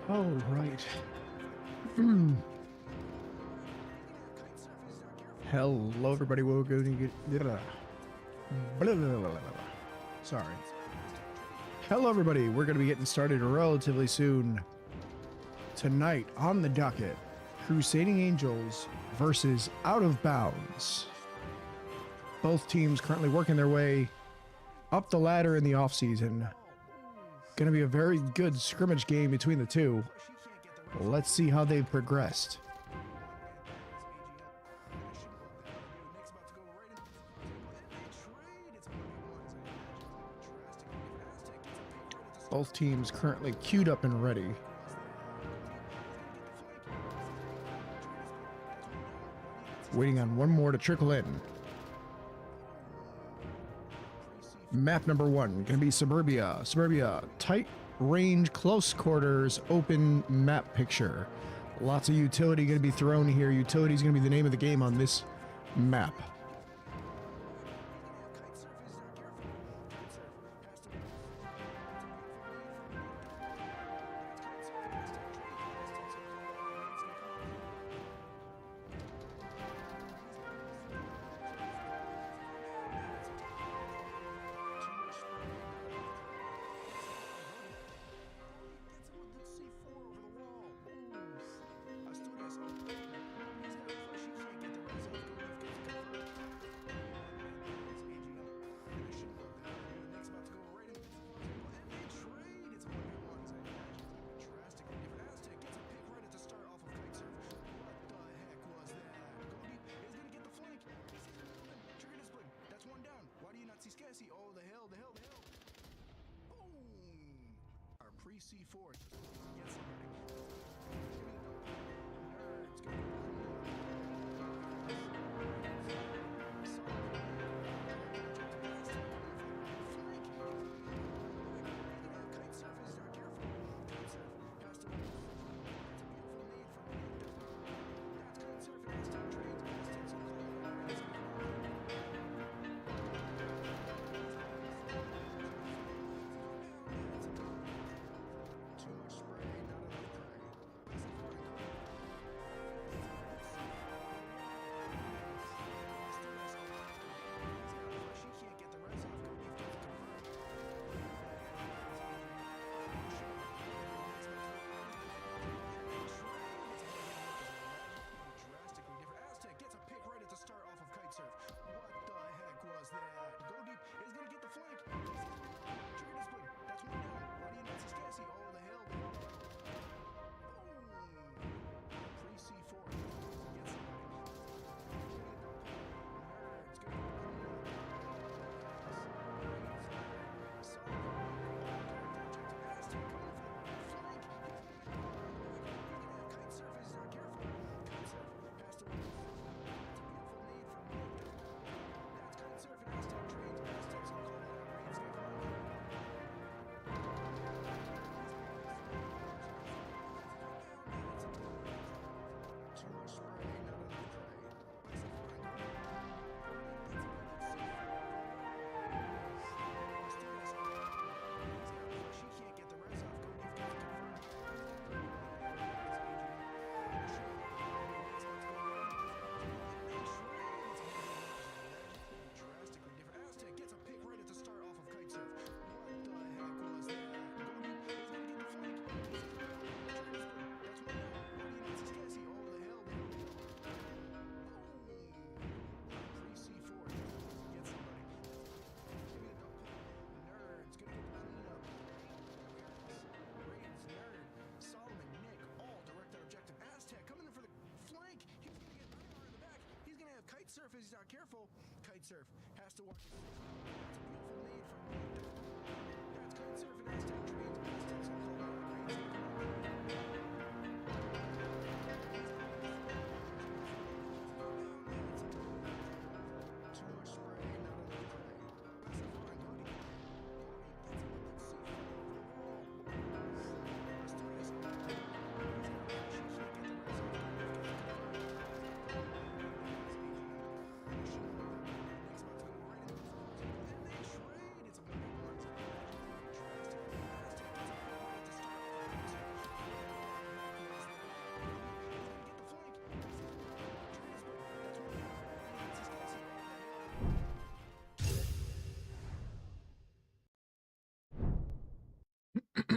All right. Hello, everybody. We're going to get. Sorry. Hello, everybody. We're going to be getting started relatively soon. Tonight on the docket, Crusading Angels versus Out of Bounds. Both teams currently working their way up the ladder in the offseason. Going to be a very good scrimmage game between the two. Let's see how they've progressed. Both teams currently queued up and ready. Waiting on one more to trickle in. Map number one, gonna be Suburbia. Suburbia, tight range, close quarters, open map picture. Lots of utility gonna be thrown here. Utility is gonna be the name of the game on this map. C4. Surf if he's not careful. Kite surf has to watch. That's a beautiful nade from that's kite surf and Aztec trains. Too much spray, not enough prey. That's a fine hoodie. Next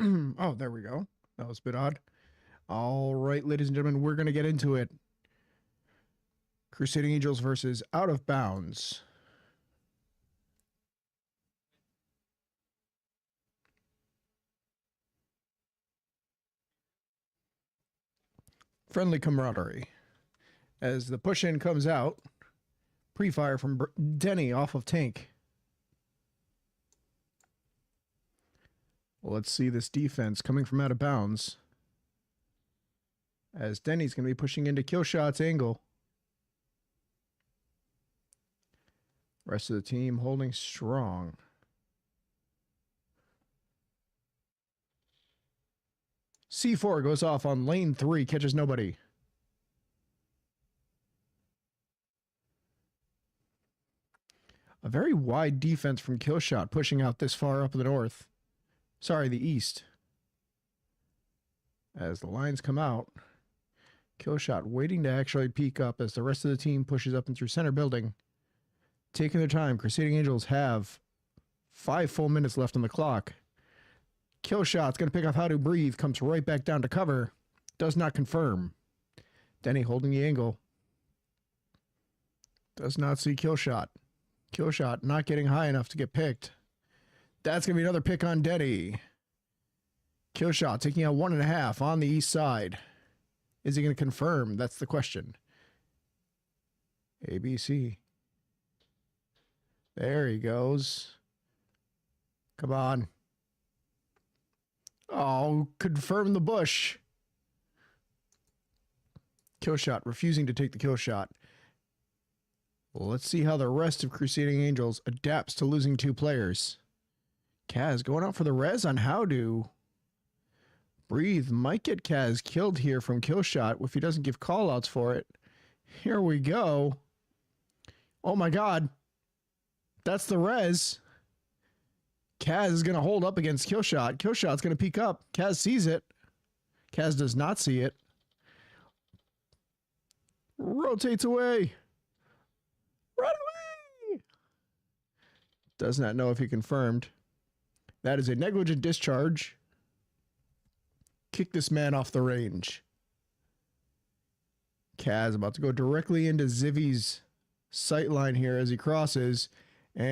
Oh, there we go. That was a bit odd. All right, ladies and gentlemen, we're going to get into it. Crusading Angels versus Out of Bounds. Friendly camaraderie. As the push-in comes out, pre-fire from Denny off of tank. Well, let's see this defense coming from out of bounds. As Denny's going to be pushing into Killshot's angle. Rest of the team holding strong. C4 goes off on lane 3, catches nobody. A very wide defense from Killshot pushing out this far up the north. Sorry, the east. As the lines come out, Killshot waiting to actually peek up as the rest of the team pushes up and through center building. Taking their time, Crusading Angels have 5 full minutes left on the clock. Killshot's going to pick off How to Breathe, comes right back down to cover. Does not confirm. Denny holding the angle. Does not see Killshot. Killshot not getting high enough to get picked. That's going to be another pick on Denny. Killshot taking out 1.5 on the east side. Is he going to confirm? That's the question. ABC. There he goes. Come on. Oh, confirm the bush. Killshot refusing to take the kill shot. Well, let's see how the rest of Crusading Angels adapts to losing 2 players. Kaz going out for the res on How to Breathe. Might get Kaz killed here from Killshot if he doesn't give callouts for it. Here we go. Oh my god. That's the res. Kaz is going to hold up against Killshot. Killshot's going to peek up. Kaz sees it. Kaz does not see it. Rotates away. Run away! Does not know if he confirmed. That is a negligent discharge. Kick this man off the range. Kaz about to go directly into Zivvy's sight line here as he crosses. And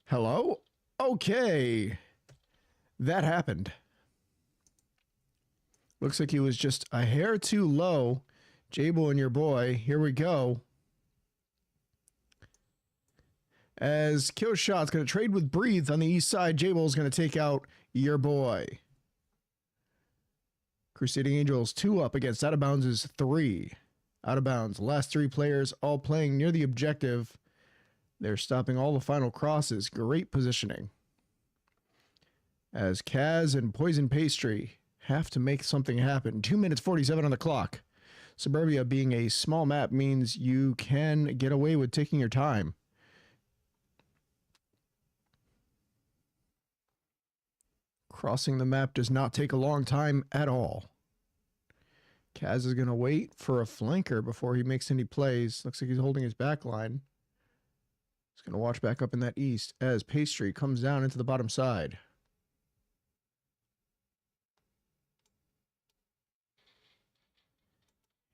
hello? Okay. That happened. Looks like he was just a hair too low. Jable and your boy. Here we go. As Killshot's going to trade with Breathe on the east side, Jable's going to take out your boy. Crusading Angels 2 up against Out of Bounds is 3. Out of Bounds. Last 3 players all playing near the objective. They're stopping all the final crosses. Great positioning. As Kaz and Poison Pastry have to make something happen. 2 minutes 47 on the clock. Suburbia being a small map means you can get away with taking your time. Crossing the map does not take a long time at all. Kaz is going to wait for a flanker before he makes any plays. Looks like he's holding his back line. He's going to watch back up in that east as Pastry comes down into the bottom side.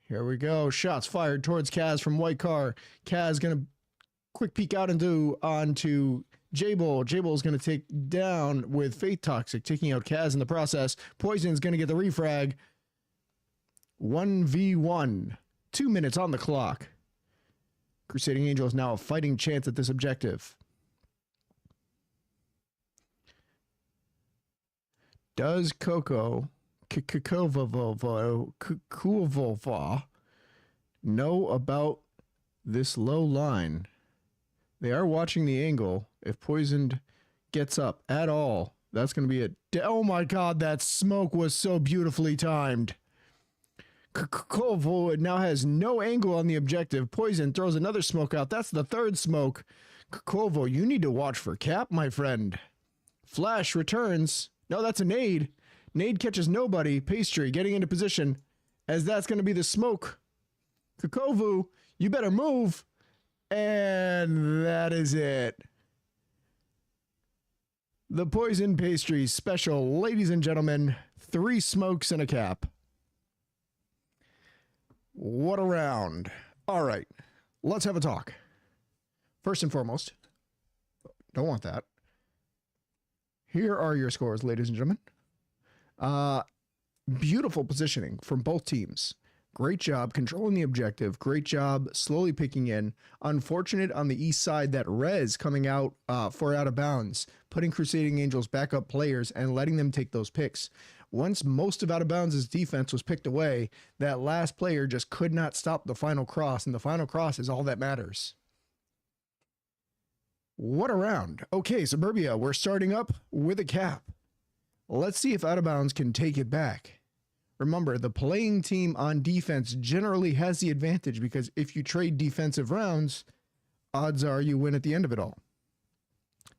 Here we go. Shots fired towards Kaz from White Car. Kaz going to quick peek out onto Jable. Jable's going to take down with Faith Toxic, taking out Kaz in the process. Poison's going to get the refrag. 1v1. 2 minutes on the clock. Crusading Angels now a fighting chance at this objective. Does Coco Kuvolva know about this low line? They are watching the angle. If Poisoned gets up at all, that's going to be it. Oh my god, that smoke was so beautifully timed. Kovo now has no angle on the objective. Poison throws another smoke out. That's the 3rd smoke. Kovo, you need to watch for Cap, my friend. Flash returns. No, that's a nade. Nade catches nobody. Pastry getting into position as that's going to be the smoke. Kokovu, you better move. And that is it. The poison pastry special, ladies and gentlemen. 3 smokes and a cap. What a round. All right, let's have a talk. First and foremost, don't want that. Here are your scores, ladies and gentlemen. Beautiful positioning from both teams. Great job controlling the objective. Great job slowly picking in. Unfortunate on the east side that Rez coming out for out of bounds, putting Crusading Angels backup players and letting them take those picks. Once most of out of bounds' defense was picked away, that last player just could not stop the final cross, and the final cross is all that matters. What a round. Okay, Suburbia, we're starting up with a cap. Let's see if out of bounds can take it back. Remember, the playing team on defense generally has the advantage because if you trade defensive rounds, odds are you win at the end of it all.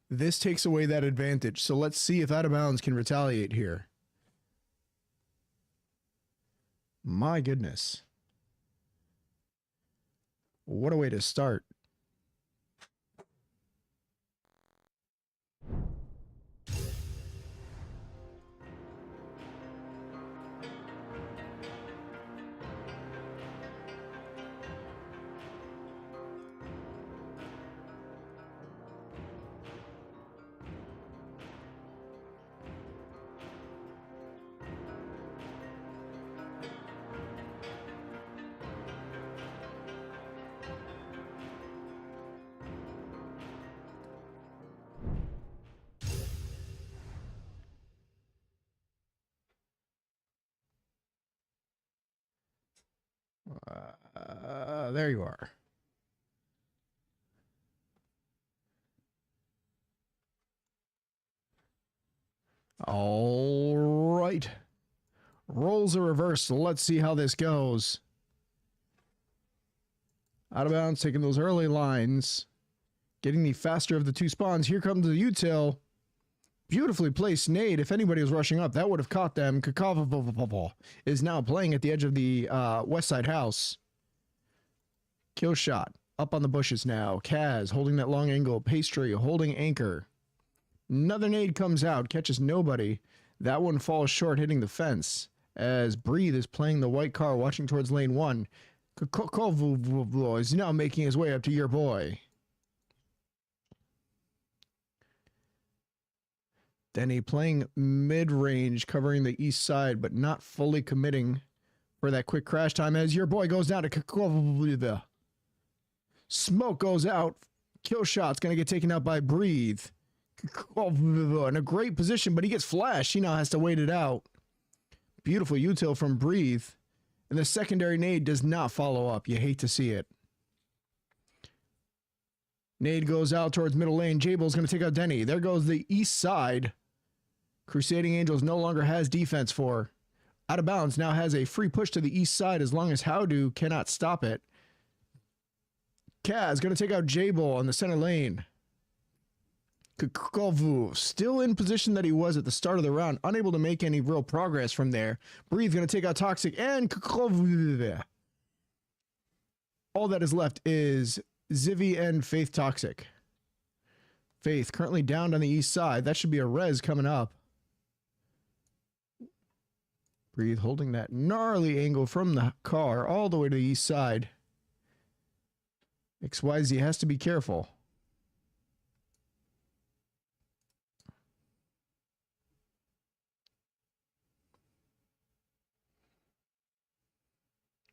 This takes away that advantage, so let's see if out of bounds can retaliate here. My goodness. What a way to start. There you are. All right. Roles are reversed. Let's see how this goes. Out of bounds, taking those early lines. Getting the faster of the 2 spawns. Here comes the util. Beautifully placed nade. If anybody was rushing up, that would have caught them. Kakava is now playing at the edge of the west side house. Kill shot. Up on the bushes now. Kaz holding that long angle. Pastry holding anchor. Another nade comes out. Catches nobody. That one falls short, hitting the fence. As Breathe is playing the white car, watching towards lane 1. Kakovu is now making his way up to your boy. Denny playing mid-range, covering the east side, but not fully committing for that quick crash time as your boy goes down to Kakovu. Smoke goes out. Kill shot's going to get taken out by Breathe. In a great position, but he gets flashed. He now has to wait it out. Beautiful util from Breathe. And the secondary nade does not follow up. You hate to see it. Nade goes out towards middle lane. Jabel's going to take out Denny. There goes the east side. Crusading Angels no longer has defense for. Out of bounds now has a free push to the east side as long as Howdo cannot stop it. Kaz going to take out Jabel on the center lane. Kakovu still in position that he was at the start of the round, unable to make any real progress from there. Breathe going to take out Toxic and Kakovu. All that is left is Zivy and Faith Toxic. Faith currently down on the east side. That should be a res coming up. Breathe holding that gnarly angle from the car all the way to the east side. XYZ has to be careful.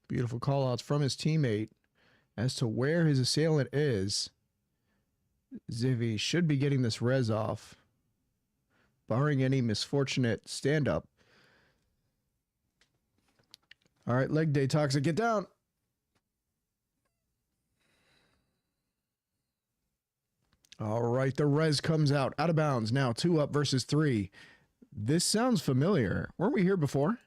Beautiful call-outs from his teammate as to where his assailant is. Zivy should be getting this res off, barring any misfortunate stand-up. All right, leg day, Toxic, get down. All right, the res comes out of bounds now. 2 up versus 3. This sounds familiar. Weren't we here before?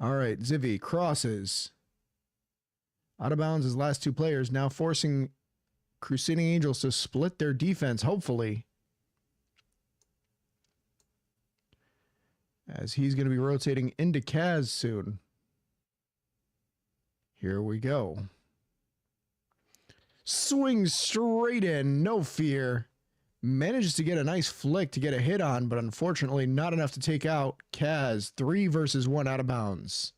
All right, Zivy crosses. Out of bounds his last 2 players, now forcing Crusading Angels to split their defense, hopefully. As he's going to be rotating into Kaz soon. Here we go. Swings straight in, no fear. Manages to get a nice flick to get a hit on, but unfortunately not enough to take out Kaz. 3 versus 1 out of bounds.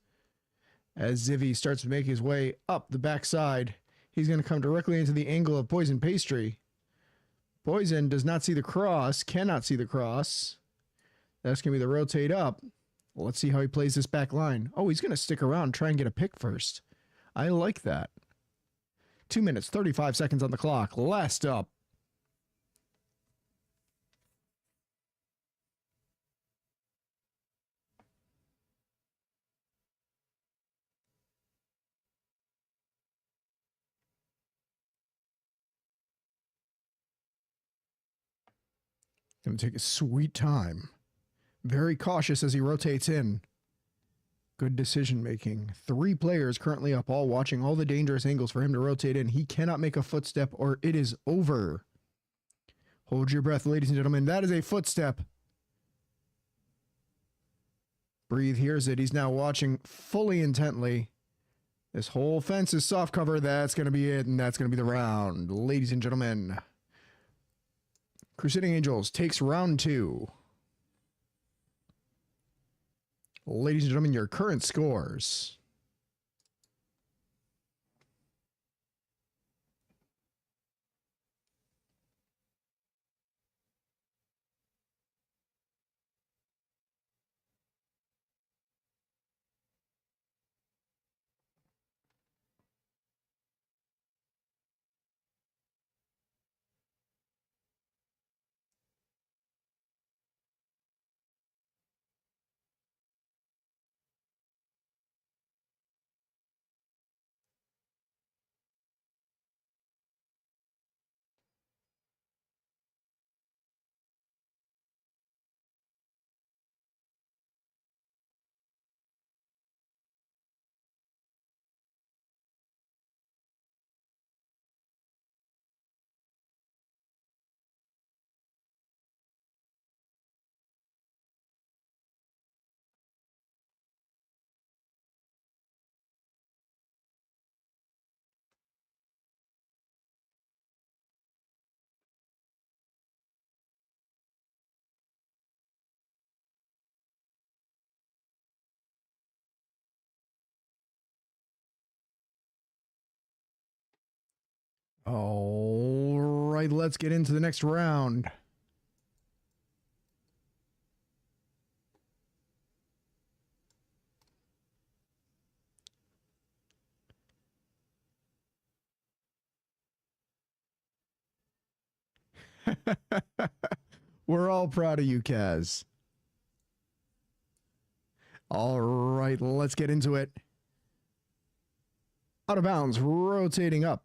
As Zivy starts to make his way up the backside, he's going to come directly into the angle of Poison Pastry. Poison does not see the cross, cannot see the cross. That's going to be the rotate up. Well, let's see how he plays this back line. Oh, he's going to stick around and try and get a pick first. I like that. 2 minutes, 35 seconds on the clock. Last up. Going to take a sweet time. Very cautious as he rotates in. Good decision making. 3 players currently up, all watching all the dangerous angles for him to rotate in. He cannot make a footstep or it is over. Hold your breath, ladies and gentlemen. That is a footstep. Breathe hears it. He's now watching fully intently. This whole fence is soft cover. That's going to be it, and that's going to be the round. Ladies and gentlemen, Crusading Angels takes round 2. Ladies and gentlemen, your current scores. All right, let's get into the next round. We're all proud of you, Kaz. All right, let's get into it. Out of bounds, rotating up.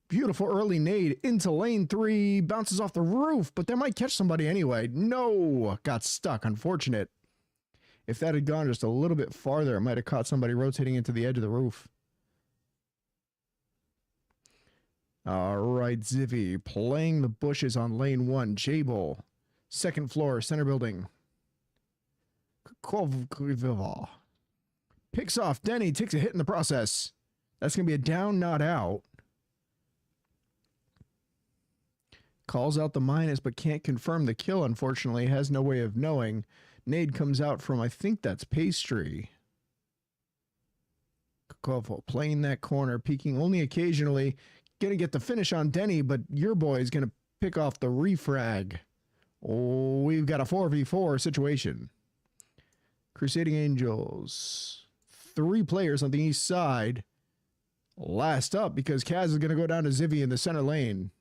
Beautiful early nade into lane 3. Bounces off the roof, but that might catch somebody anyway. No, got stuck. Unfortunate. If that had gone just a little bit farther, it might have caught somebody rotating into the edge of the roof. All right, Zivy playing the bushes on lane 1. Jable, second floor, center building. Picks off Denny, takes a hit in the process. That's going to be a down, not out. Calls out the minus, but can't confirm the kill, unfortunately. Has no way of knowing. Nade comes out from, I think that's Pastry. Kokovo playing that corner, peeking only occasionally. Going to get the finish on Denny, but your boy is going to pick off the refrag. Oh, we've got a 4v4 situation. Crusading Angels. 3 players on the east side. Last up, because Kaz is going to go down to Zivy in the center lane.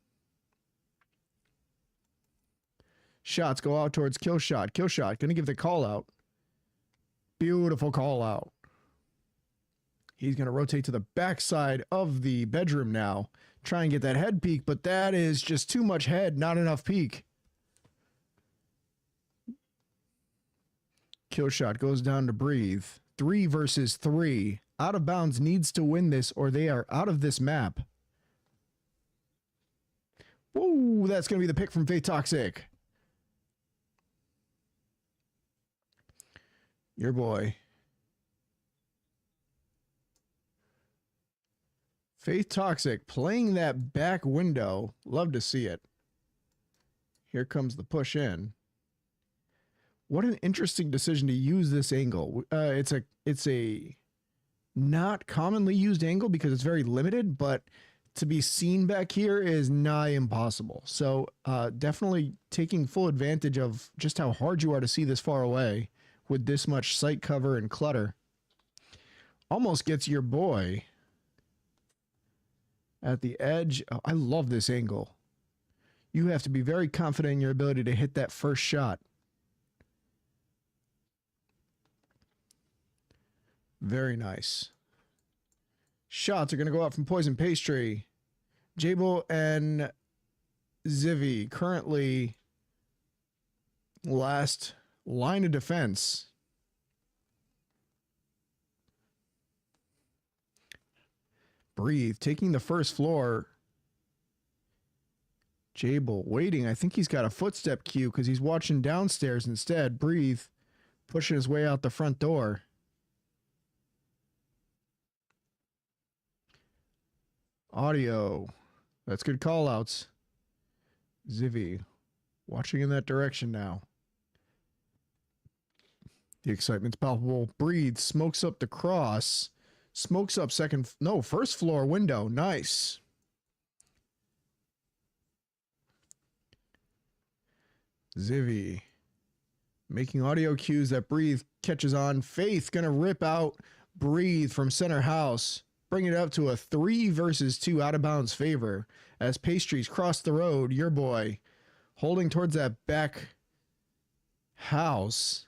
Shots go out towards Killshot. Killshot going to give the call out. Beautiful call out. He's going to rotate to the backside of the bedroom now. Try and get that head peek, but that is just too much head, not enough peek. Killshot goes down to breathe. 3 versus 3. Out of bounds needs to win this or they are out of this map. Whoa, that's going to be the pick from Faith Toxic. Your boy. Faith Toxic playing that back window. Love to see it. Here comes the push in. What an interesting decision to use this angle. It's a not commonly used angle because it's very limited, but to be seen back here is nigh impossible. So definitely taking full advantage of just how hard you are to see this far away with this much sight cover and clutter. Almost gets your boy at the edge. Oh, I love this angle. You have to be very confident in your ability to hit that first shot. Very nice. Shots are going to go out from Poison Pastry. Jable and Zivy currently last line of defense. Breathe, taking the first floor. Jable waiting. I think he's got a footstep cue because he's watching downstairs instead. Breathe, pushing his way out the front door. Audio. That's good call outs. Zivy watching in that direction now. The excitement's palpable. Breathe, smokes up the cross. Smokes up first floor window. Nice. Zivy making audio cues that Breathe catches on. Faith gonna rip out Breathe from center house. Bring it up to a 3 versus 2 out of bounds favor as Pastries cross the road. Your boy holding towards that back house.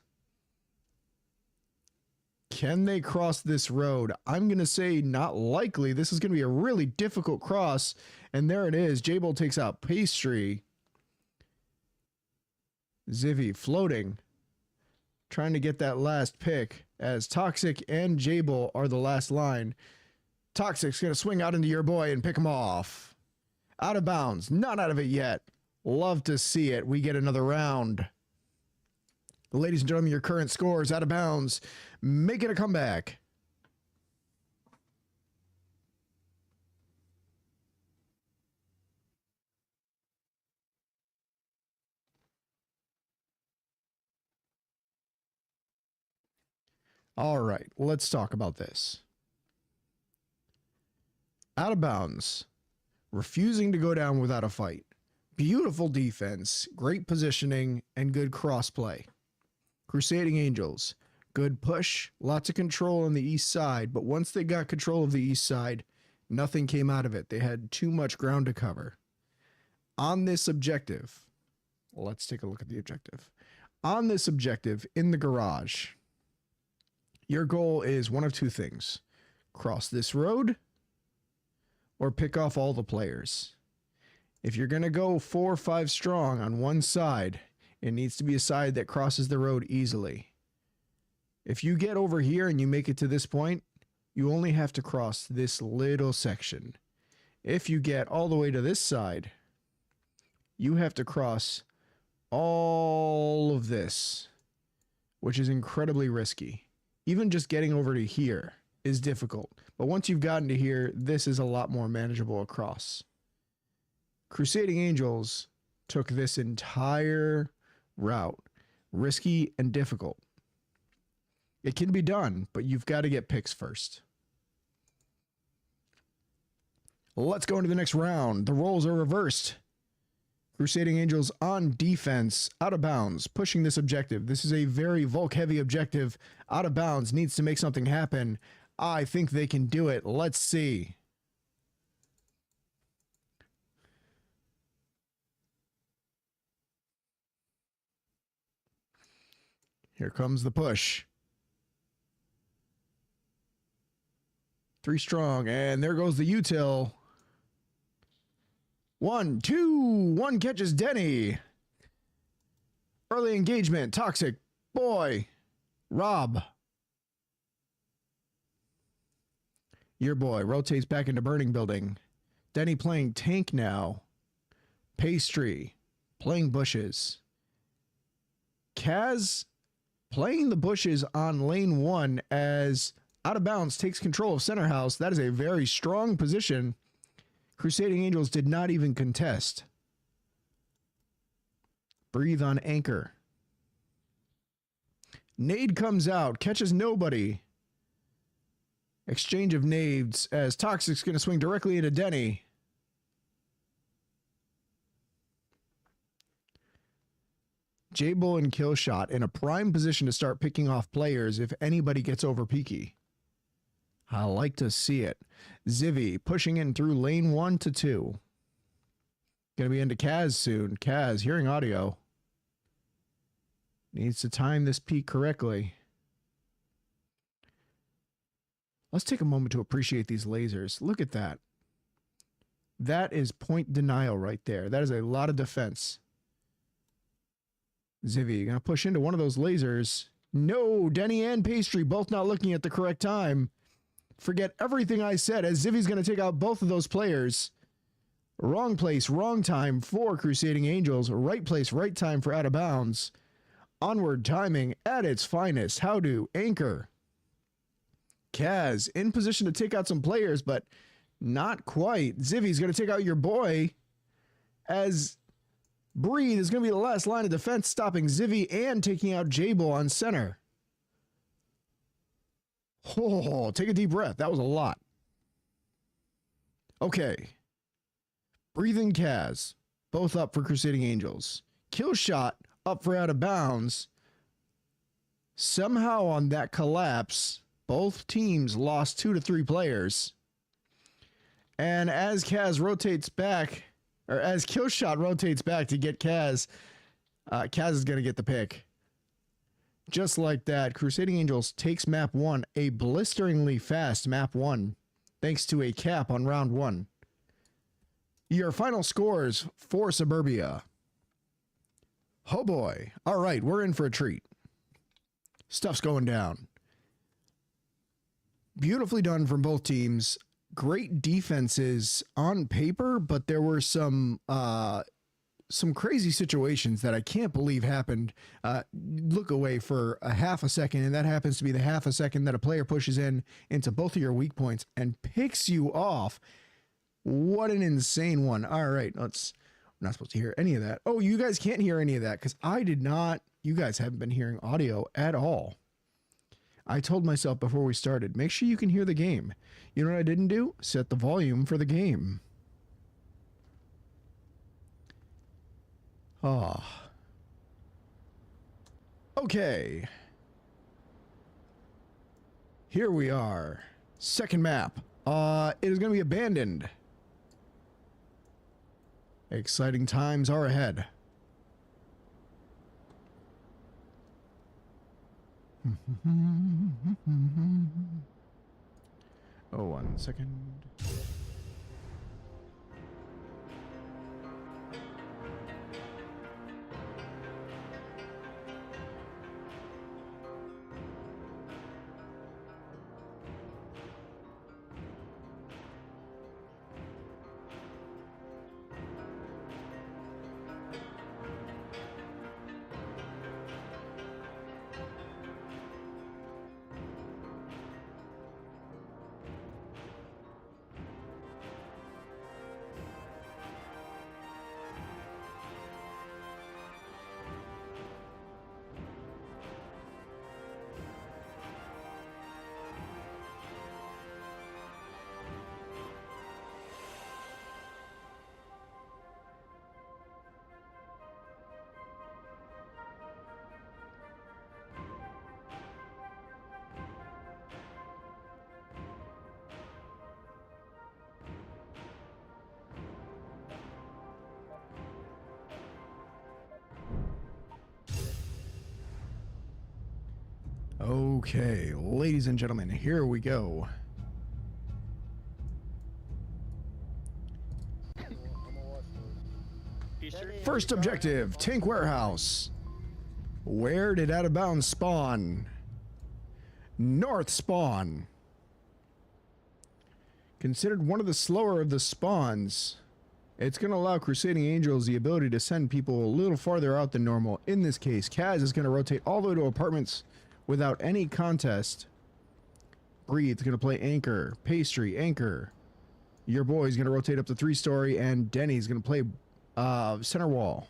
Can they cross this road? I'm going to say not likely. This is going to be a really difficult cross. And there it is. Jable takes out Pastry. Zivy floating. Trying to get that last pick as Toxic and Jable are the last line. Toxic's going to swing out into your boy and pick him off. Out of bounds. Not out of it yet. Love to see it. We get another round. Ladies and gentlemen, your current scores out of bounds. Make it a comeback. All right, let's talk about this. Out of bounds, refusing to go down without a fight. Beautiful defense, great positioning, and good crossplay. Crusading Angels, good push, lots of control on the east side, but once they got control of the east side, nothing came out of it. They had too much ground to cover. On this objective, let's take a look at the objective. On this objective, in the garage, your goal is one of two things. Cross this road, or pick off all the players. If you're going to go 4 or 5 strong on one side, it needs to be a side that crosses the road easily. If you get over here and you make it to this point, you only have to cross this little section. If you get all the way to this side, you have to cross all of this, which is incredibly risky. Even just getting over to here is difficult. But once you've gotten to here, this is a lot more manageable across. Crusading Angels took this entire route. Risky and difficult. It can be done, but you've got to get picks first. Let's go into the next round. The roles are reversed. Crusading Angels on defense, out of bounds, pushing this objective. This is a very Volk-heavy objective. Out of bounds, needs to make something happen. I think they can do it. Let's see. Here comes the push. 3 strong, and there goes the util. 1, 2, 1 catches Denny. Early engagement, Toxic, boy, Rob. Your boy rotates back into burning building. Denny playing tank now. Pastry playing bushes. Kaz playing the bushes on lane 1 as out of bounds takes control of center house. That is a very strong position. Crusading Angels did not even contest. Breathe on anchor. Nade comes out, catches nobody. Exchange of nades as Toxic's going to swing directly into Denny. J-Bull and Killshot in a prime position to start picking off players if anybody gets over peaky. I like to see it. Zivy pushing in through lane 1 to 2. Gonna be into Kaz soon. Kaz, hearing audio. Needs to time this peak correctly. Let's take a moment to appreciate these lasers. Look at that. That is point denial right there. That is a lot of defense. Zivy gonna push into one of those lasers. No, Denny and Pastry both not looking at the correct time. Forget everything I said as Zivy's gonna take out both of those players. Wrong place, wrong time for Crusading Angels. Right place, right time for Out of Bounds. Onward timing at its finest. How do Anchor? Kaz in position to take out some players, but not quite. Zivy's gonna take out your boy as Breathe is going to be the last line of defense, stopping Zivy and taking out J-Bull on center. Oh, take a deep breath. That was a lot. Okay. Breathing Kaz, both up for Crusading Angels. Killshot up for Out of Bounds. Somehow on that collapse, both teams lost 2 to 3 players. And as Kaz rotates back, or as Killshot rotates back to get Kaz, Kaz is going to get the pick. Just like that, Crusading Angels takes map 1, a blisteringly fast map 1, thanks to a cap on round 1. Your final scores for Suburbia. Oh boy. All right, we're in for a treat. Stuff's going down. Beautifully done from both teams. Great defenses on paper, but there were some crazy situations that I can't believe happened. Look away for a half a second, and that happens to be the half a second that a player pushes into both of your weak points and picks you off. What an insane one. All right, we're not supposed to hear any of that. Oh, you guys can't hear any of that because I did not. You guys haven't been hearing audio at all. I told myself before we started, make sure you can hear the game. You know what I didn't do? Set the volume for the game. Ah. Okay. Here we are. Second map. It is going to be abandoned. Exciting times are ahead. Oh, 1 second. Okay, ladies and gentlemen, here we go. First objective, Tank Warehouse. Where did Out of Bounds spawn? North spawn. Considered one of the slower of the spawns. It's going to allow Crusading Angels the ability to send people a little farther out than normal. In this case, Kaz is going to rotate all the way to apartments without any contest. Breathe's going to play Anchor. Pastry, Anchor. Your boy's going to rotate up to 3-story, and Denny's going to play center wall.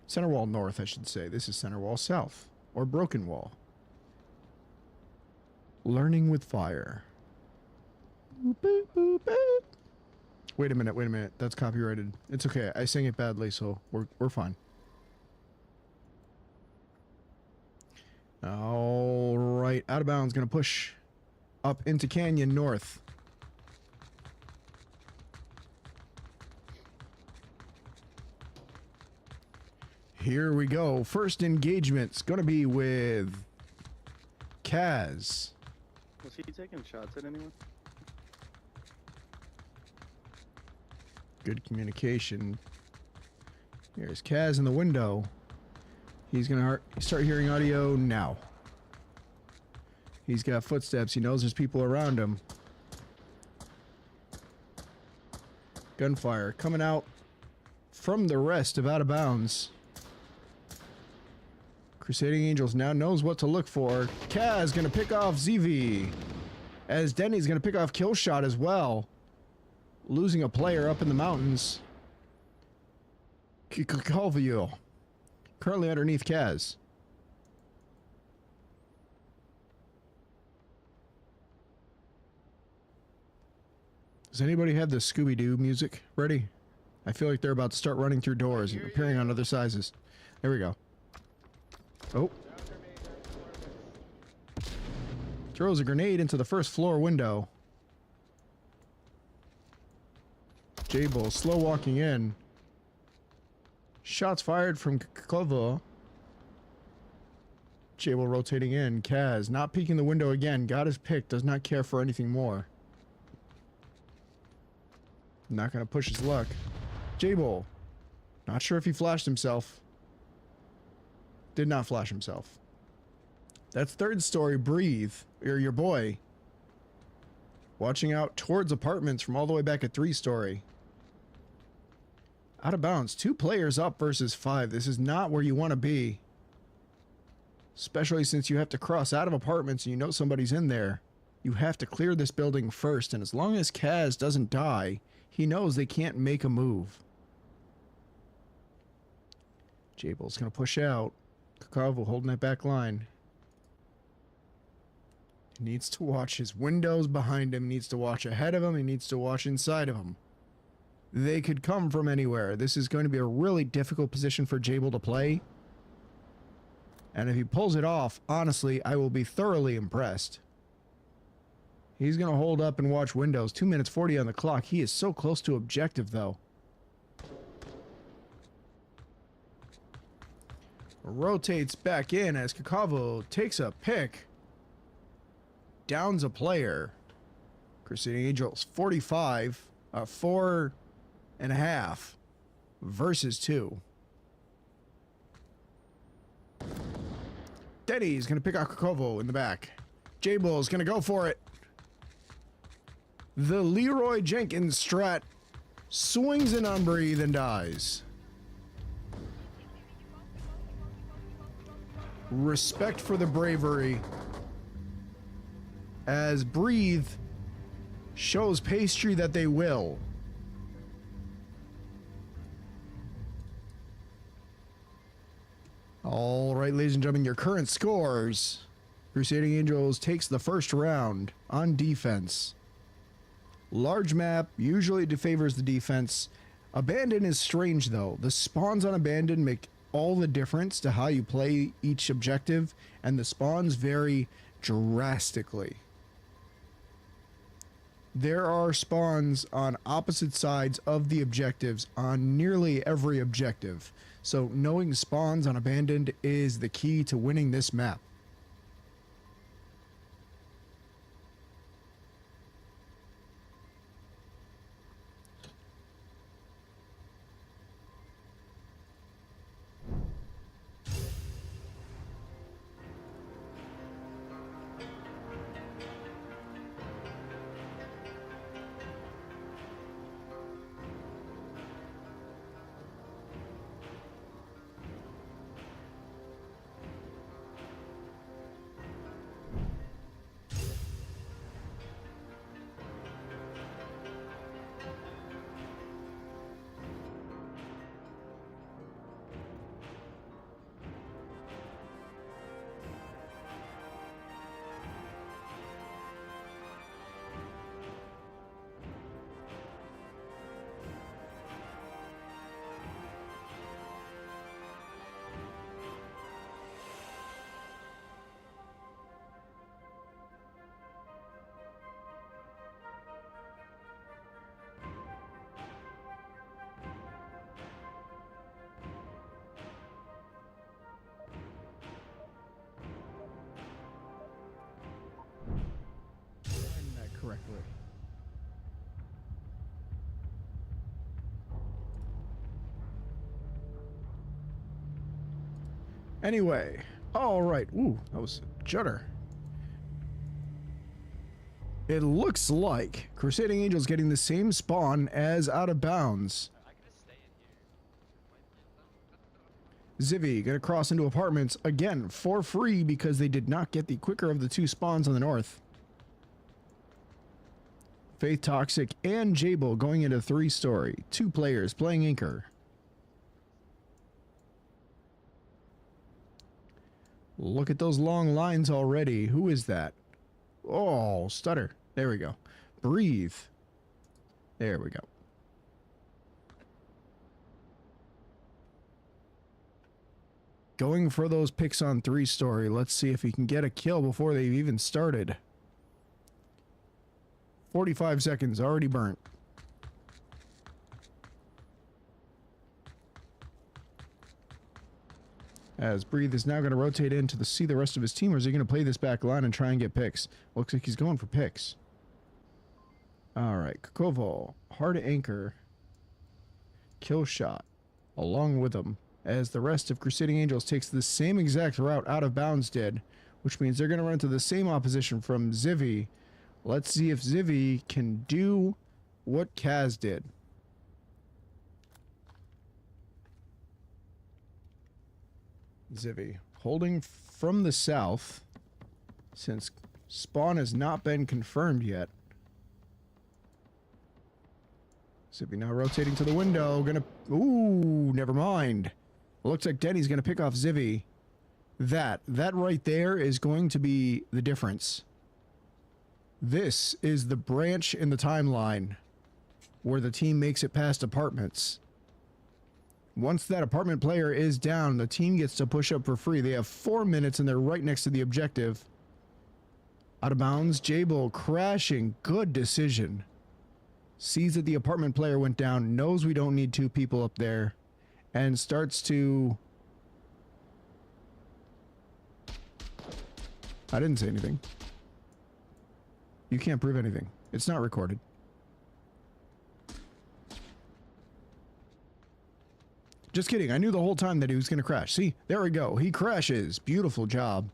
Center wall north, I should say. This is center wall south. Or broken wall. Learning with fire. Boop, boop, boop, boop. Wait a minute. That's copyrighted. It's okay. I sang it badly, so we're fine. Alright, out of bounds, gonna push up into Canyon North. Here we go. First engagement's gonna be with Kaz. Was he taking shots at anyone? Good communication. Here's Kaz in the window. He's gonna start hearing audio now. He's got footsteps. He knows there's people around him. Gunfire coming out from the rest of Out of Bounds. Crusading Angels now knows what to look for. Kaz gonna pick off ZV. As Denny's gonna pick off Killshot as well. Losing a player up in the mountains. Calvio. Currently underneath Kaz. Does anybody have the Scooby-Doo music ready? I feel like they're about to start running through doors and appearing on other sizes. There we go. Oh. Throws a grenade into the first floor window. Jable slow walking in. Shots fired from cover. Jable rotating in. Kaz not peeking the window again. Got his pick. Does not care for anything more. Not gonna push his luck. Jable. Not sure if he flashed himself. Did not flash himself. That's third story. Breathe. Or your boy. Watching out towards apartments from all the way back at 3-story. Out of bounds. 2 players up versus 5. This is not where you want to be. Especially since you have to cross out of apartments and you know somebody's in there. You have to clear this building first, and as long as Kaz doesn't die, he knows they can't make a move. Jable's gonna push out. Kakavo holding that back line. He needs to watch his windows behind him, needs to watch ahead of him, he needs to watch inside of him. They could come from anywhere. This is going to be a really difficult position for Jable to play. And if he pulls it off, honestly, I will be thoroughly impressed. He's going to hold up and watch windows. 2 minutes 40 on the clock. He is so close to objective, though. Rotates back in as Kakavo takes a pick. Downs a player. Crusading Angels 45. 4.5 versus 2. Denny's gonna pick out Kakavo in the back. J-Bull's gonna go for it. The Leroy Jenkins strat swings an unbreathe and dies. Respect for the bravery. As Breathe shows Pastry that they will. All right, ladies and gentlemen, your current scores. Crusading Angels takes the first round on defense. Large map usually favors the defense. Abandon is strange, though. The spawns on Abandon make all the difference to how you play each objective, and the spawns vary drastically. There are spawns on opposite sides of the objectives on nearly every objective. So knowing spawns on Abandoned is the key to winning this map. Anyway, all right. Ooh, that was a judder. It looks like Crusading Angels getting the same spawn as Out of Bounds. Zivy gonna cross into apartments again for free because they did not get the quicker of the two spawns on the north. Faith Toxic and Jable going into 3-story. 2 players playing Anchor. Look at those long lines already. Who is that? Oh, stutter. There we go. Breathe. There we go. Going for those picks on 3-story. Let's see if he can get a kill before they've even started. 45 seconds already burnt. As Breathe is now going to rotate in to see the rest of his team, or is he going to play this back line and try and get picks? Looks like he's going for picks. Alright, Kokovo, hard anchor, kill shot, along with him, as the rest of Crusading Angels takes the same exact route Out of Bounds did, which means they're going to run into the same opposition from Zivy. Let's see if Zivy can do what Kaz did. Zivy holding from the south, since spawn has not been confirmed yet. Zivy now rotating to the window, gonna... Ooh, never mind. Looks like Denny's gonna pick off Zivy. That right there is going to be the difference. This is the branch in the timeline where the team makes it past apartments. Once that apartment player is down, the team gets to push up for free. They have 4 minutes and they're right next to the objective. Out of Bounds, Jable crashing. Good decision. Sees that the apartment player went down, knows we don't need 2 people up there, and starts to... I didn't say anything. You can't prove anything. It's not recorded. Just kidding. I knew the whole time that he was going to crash. See? There we go. He crashes. Beautiful job.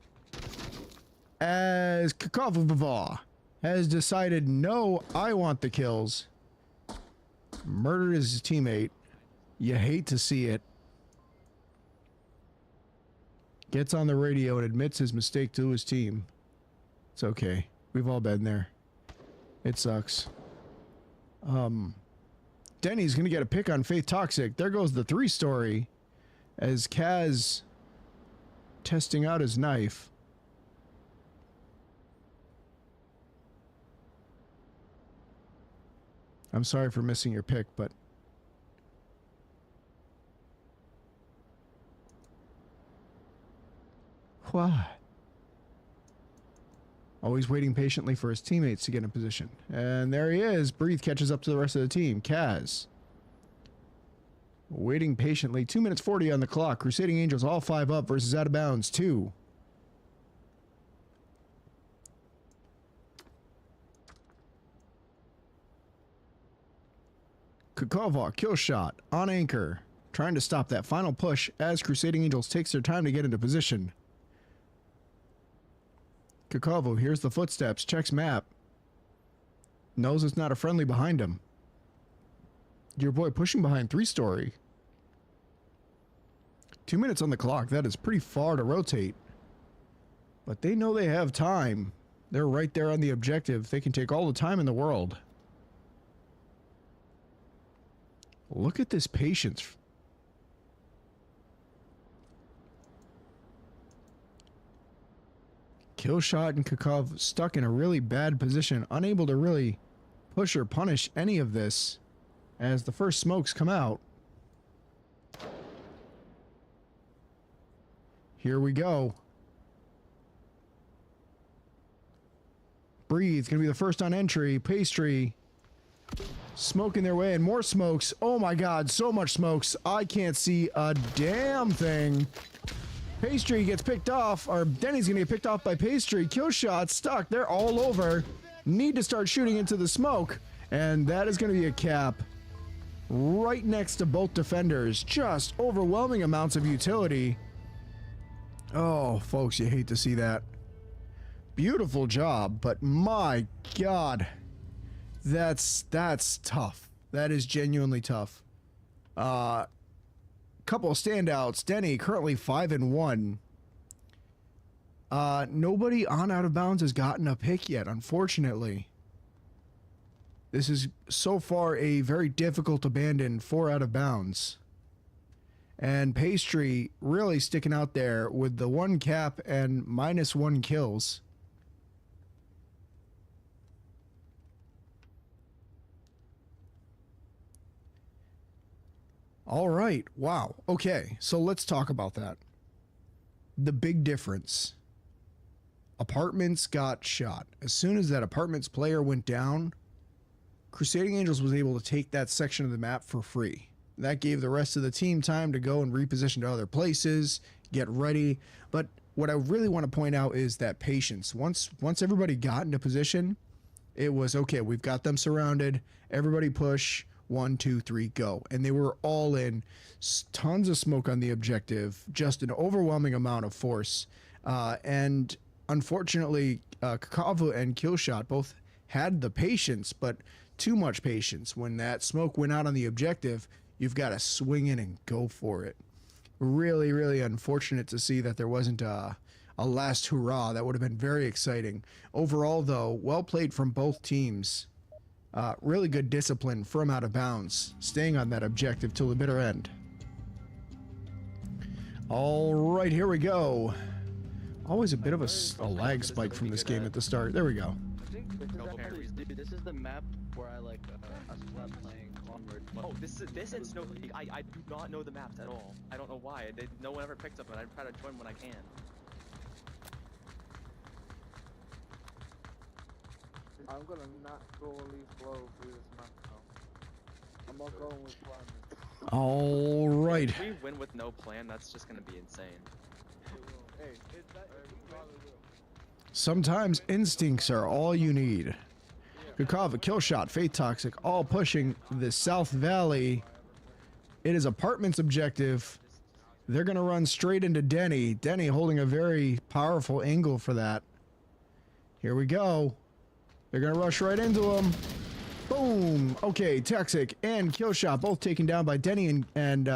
As Kakavava has decided, no, I want the kills. Murdered his teammate. You hate to see it. Gets on the radio and admits his mistake to his team. It's okay. We've all been there. It sucks. Denny's gonna get a pick on Faith Toxic. There goes the 3-story. As Kaz testing out his knife. I'm sorry for missing your pick, but... Why? Always waiting patiently for his teammates to get in position. And there he is. Breathe catches up to the rest of the team. Kaz. Waiting patiently. 2 minutes 40 on the clock. Crusading Angels all 5 up versus Out of Bounds 2. Kukova, kill shot, on anchor. Trying to stop that final push as Crusading Angels takes their time to get into position. Kukovo hears the footsteps, checks map. Knows it's not a friendly behind him. Your boy pushing behind 3-story. 2 minutes on the clock, that is pretty far to rotate. But they know they have time. They're right there on the objective. They can take all the time in the world. Look at this patience. Killshot and Kakov stuck in a really bad position, unable to really push or punish any of this as the first smokes come out. Here we go. Breathe, gonna be the first on entry. Pastry smoking their way, and more smokes. Oh my god, so much smokes. I can't see a damn thing. Pastry gets picked off, or Denny's gonna get picked off by Pastry. Kill shot stuck. They're all over. Need to start shooting into the smoke, and that is gonna be a cap right next to both defenders. Just overwhelming amounts of utility. Oh, folks, you hate to see that. Beautiful job, but my God, that's tough. That is genuinely tough. Couple of standouts. Denny currently 5-1. Nobody on Out of Bounds has gotten a pick yet, unfortunately. This is so far a very difficult abandon for Out of Bounds. And Pastry really sticking out there with the 1 cap and -1 kills. All right. Wow. Okay. So let's talk about that. The big difference. Apartments got shot. As soon as that Apartments player went down, Crusading Angels was able to take that section of the map for free. That gave the rest of the team time to go and reposition to other places, get ready. But what I really want to point out is that patience. Once everybody got into position, it was okay. We've got them surrounded. Everybody push. 1, 2, 3, go. And they were all in. Tons of smoke on the objective. Just an overwhelming amount of force. And unfortunately, Kakava and Killshot both had the patience, but too much patience. When that smoke went out on the objective, you've got to swing in and go for it. Really, really unfortunate to see that there wasn't a last hurrah. That would have been very exciting. Overall, though, well played from both teams. Really good discipline from Out of Bounds, staying on that objective till the bitter end. All right, here we go. Always a bit of a lag spike from this game at the start. There we go. Dude, this is the map where I like I slept playing Onward. Oh, this and Snow League. I do not know the maps at all. I don't know why. No one ever picks up it. I try to join when I can. I'm gonna naturally flow through this map now. I'm not going with plan. All right. If we win with no plan, that's just gonna be insane. Hey, is that probably will. Sometimes instincts are all you need. Kakava, Killshot, Faith Toxic, all pushing the South Valley. It is Apartments objective. They're going to run straight into Denny. Denny holding a very powerful angle for that. Here we go. They're going to rush right into him. Boom. Okay, Toxic and Killshot both taken down by Denny and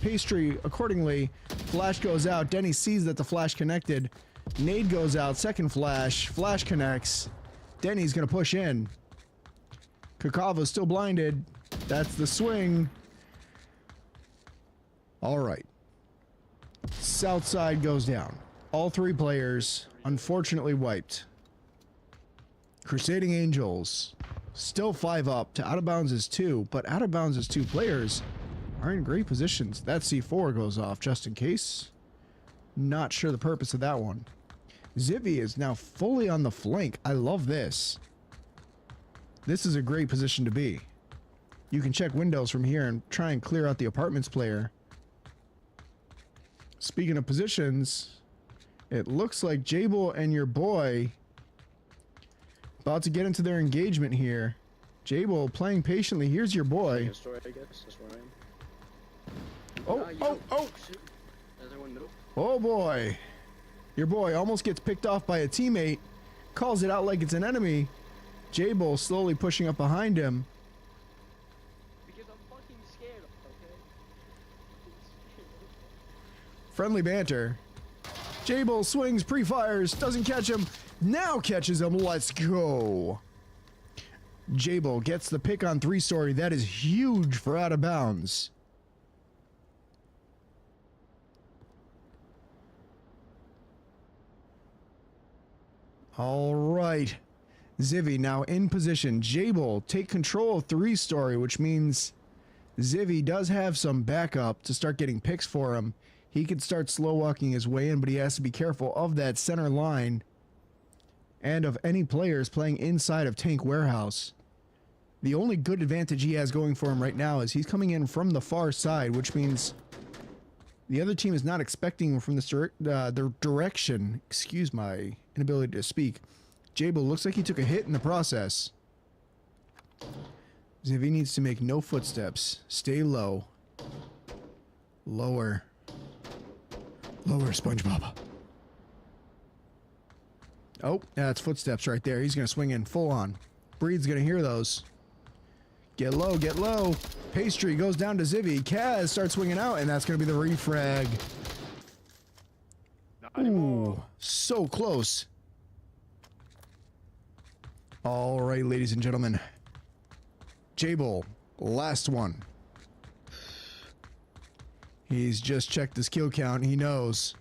Pastry accordingly. Flash goes out. Denny sees that the flash connected. Nade goes out. Second flash. Flash connects. Denny's going to push in. Kakava's still blinded. That's the swing. All right. South side goes down. All 3 players unfortunately wiped. Crusading Angels still 5 up to Out of Bounds is 2, but Out of Bounds is 2 players are in great positions. That C4 goes off just in case. Not sure the purpose of that one. Zivy is now fully on the flank. I love this. This is a great position to be. You can check windows from here and try and clear out the Apartments player. Speaking of positions, it looks like Jable and your boy about to get into their engagement here. Jable playing patiently. Here's your boy. Story, I guess. That's where I am. Oh. Shit. Is everyone middle? Oh boy. Your boy almost gets picked off by a teammate. Calls it out like it's an enemy. Jable slowly pushing up behind him. Because I'm fucking scared, okay? Friendly banter. Jable swings, pre-fires, doesn't catch him. Now catches him. Let's go. Jable gets the pick on 3-story. That is huge for Out of Bounds. All right. Zivy now in position. Jable take control of 3-story, which means Zivy does have some backup to start getting picks for him. He could start slow walking his way in, but he has to be careful of that center line and of any players playing inside of Tank Warehouse. The only good advantage he has going for him right now is he's coming in from the far side, which means the other team is not expecting him from this their direction. Excuse my inability to speak. Jable looks like he took a hit in the process. Zivy needs to make no footsteps. Stay low. Lower. Lower, SpongeBob. Oh, that's footsteps right there. He's going to swing in full on. Breed's going to hear those. Get low, get low. Pastry goes down to Zivy. Kaz starts swinging out, and that's going to be the refrag. Ooh, so close. All right, ladies and gentlemen. Jable, last one. He's just checked his kill count. He knows.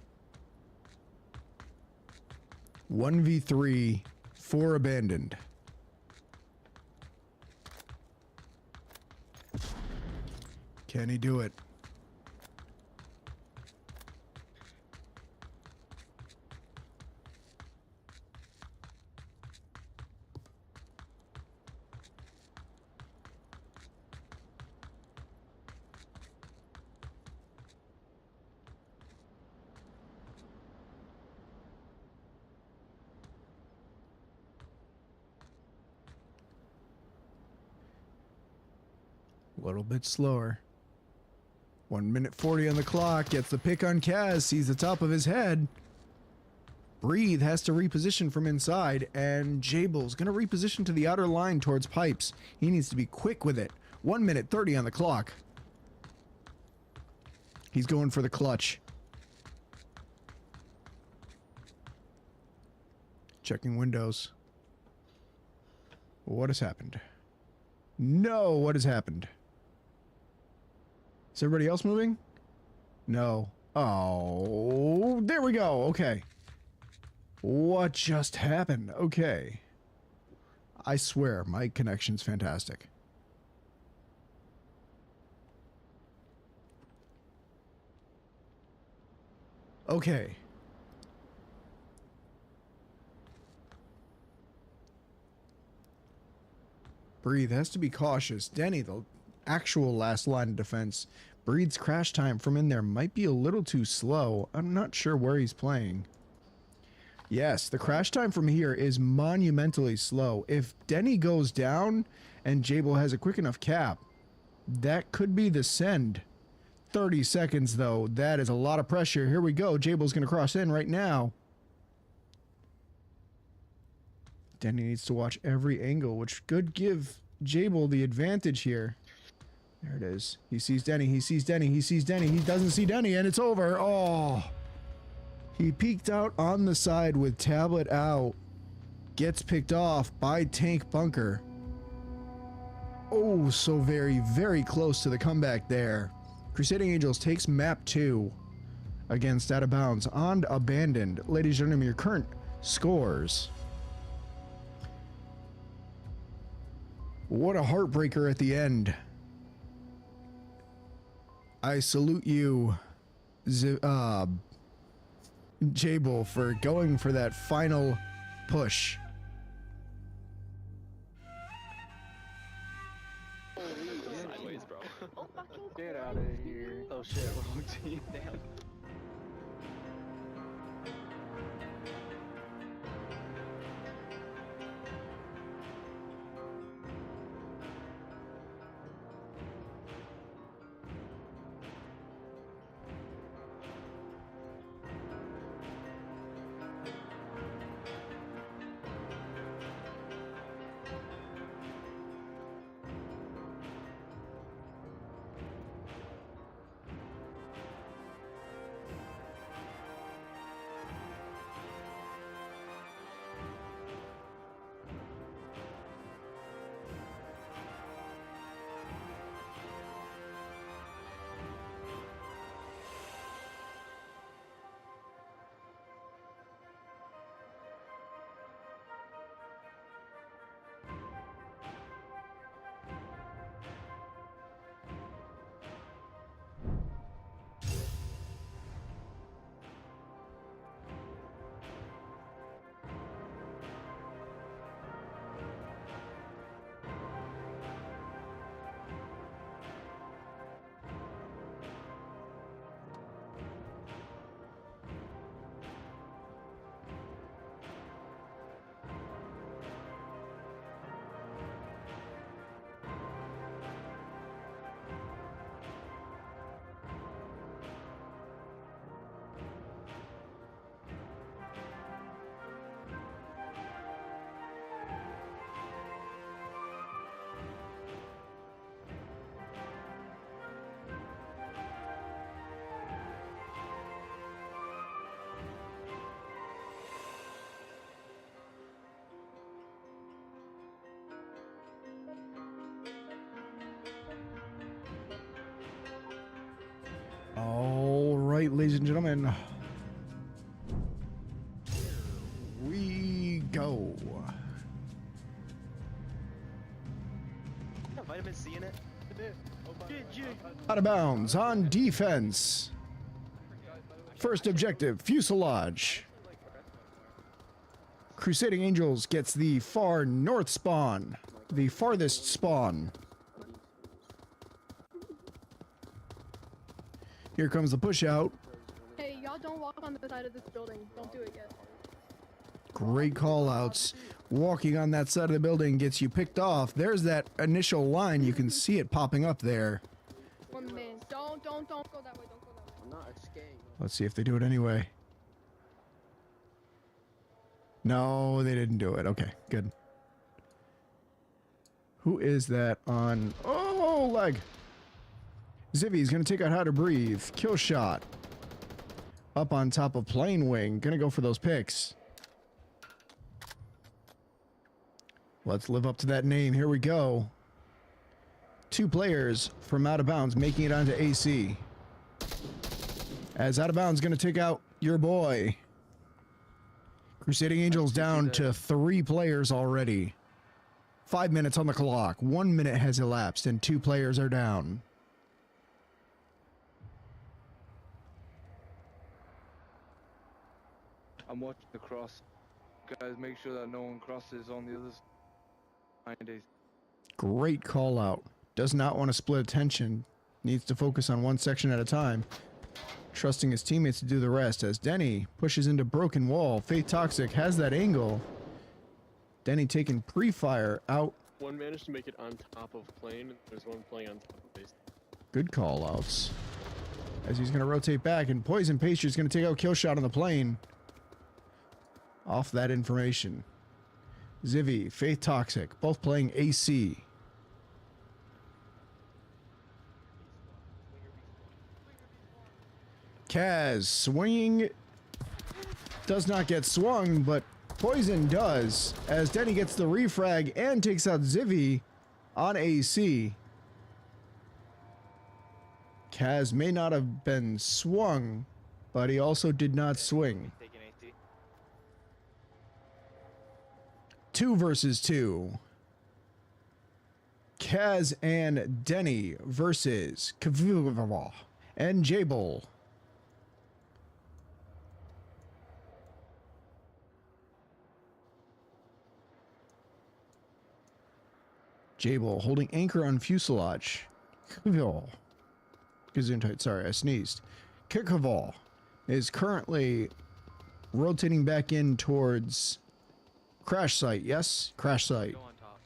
1v3, 4 abandoned. Can he do it? A little bit slower. 1 minute 40 on the clock. Gets the pick on Kaz. Sees the top of his head. Breathe has to reposition from inside. And Jable's going to reposition to the outer line towards pipes. He needs to be quick with it. 1 minute 30 on the clock. He's going for the clutch. Checking windows. What has happened? No, what has happened? Is everybody else moving? No. Oh, there we go. Okay. What just happened? Okay. I swear, my connection's fantastic. Okay. Breathe has to be cautious. Denny, the actual last line of defense. Breed's crash time from in there might be a little too slow. I'm not sure where he's playing. Yes, the crash time from here is monumentally slow. If Denny goes down and Jable has a quick enough cap, that could be the send. 30 seconds, though. That is a lot of pressure. Here we go. Jable's going to cross in right now. Denny needs to watch every angle, which could give Jable the advantage here. There it is. He sees Denny. He sees Denny. He sees Denny. He doesn't see Denny, and it's over. Oh. He peeked out on the side with tablet out. Gets picked off by Tank Bunker. Oh, so very, very close to the comeback there. Crusading Angels takes map 2 against Out of Bounds on Abandoned. Ladies and gentlemen, your current scores. What a heartbreaker at the end. I salute you, Jable, for going for that final push. Sideways, bro. Get out of here. Oh shit, wrong team. Damn. All right, ladies and gentlemen. Here we go. Got vitamin C in it. Out of bounds on defense. First objective, fuselage. Crusading Angels gets the far north spawn. The farthest spawn. Here comes the push out. Hey, y'all don't walk on the side of this building. Don't do it yet. Great call outs. Walking on that side of the building gets you picked off. There's that initial line. You can see it popping up there. 1 man. Don't go that way. Don't go that way. I'm not escaping. Let's see if they do it anyway. No, they didn't do it. Okay, good. Who is that on? Oh, leg. Zivvy's gonna take out How to Breathe. Kill shot. Up on top of Plane Wing. Gonna go for those picks. Let's live up to that name. Here we go. 2 players from Out of Bounds making it onto AC. As Out of Bounds gonna take out your boy. Crusading Angels down to 3 players already. 5 minutes on the clock. 1 minute has elapsed and 2 players are down. I'm watching the cross. Guys, make sure that no one crosses on the other side. 9 days. Great call out. Does not want to split attention. Needs to focus on one section at a time. Trusting his teammates to do the rest as Denny pushes into broken wall. Faith Toxic has that angle. Denny taking pre-fire out. One managed to make it on top of plane, and there's one playing on top of base. Good call outs. As he's going to rotate back, and Poison Pastry is going to take out kill shot on the plane. Off that information. Zivvy, Faith Toxic, both playing AC. Kaz swinging, does not get swung, but Poison does, as Denny gets the refrag and takes out Zivvy on AC. Kaz may not have been swung, but he also did not swing. 2 versus 2. Kaz and Denny versus Kavuvava and Jable. Jable holding anchor on fuselage. Gesundheit, sorry, I sneezed. Kikaval is currently rotating back in towards crash site. Yes, crash site. Go on top.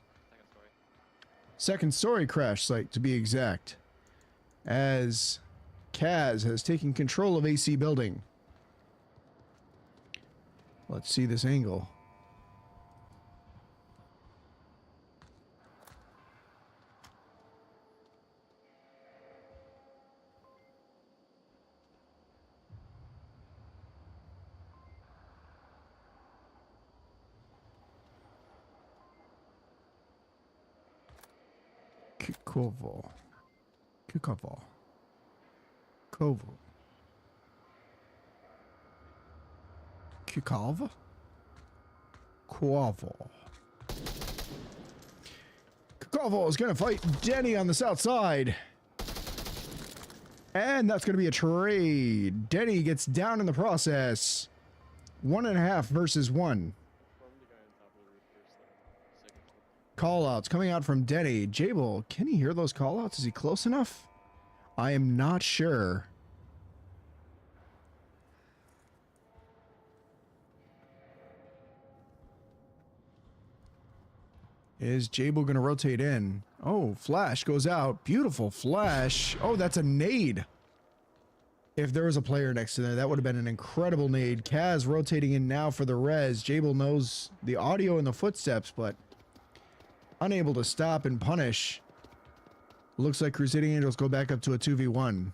Second story crash site, to be exact. As Kaz has taken control of AC building. Let's see this angle. Kukovo. Kukovo. Kovo. Kukov? Quavo. Kukovo is going to fight Denny on the south side. And that's going to be a trade. Denny gets down in the process. 1.5 versus 1. Callouts coming out from Denny. Jable, can he hear those callouts? Is he close enough? I am not sure. Is Jable going to rotate in? Oh, flash goes out. Beautiful flash. Oh, that's a nade. If there was a player next to there, that would have been an incredible nade. Kaz rotating in now for the res. Jable knows the audio and the footsteps, but unable to stop and punish. Looks like Crusading Angels go back up to a 2v1.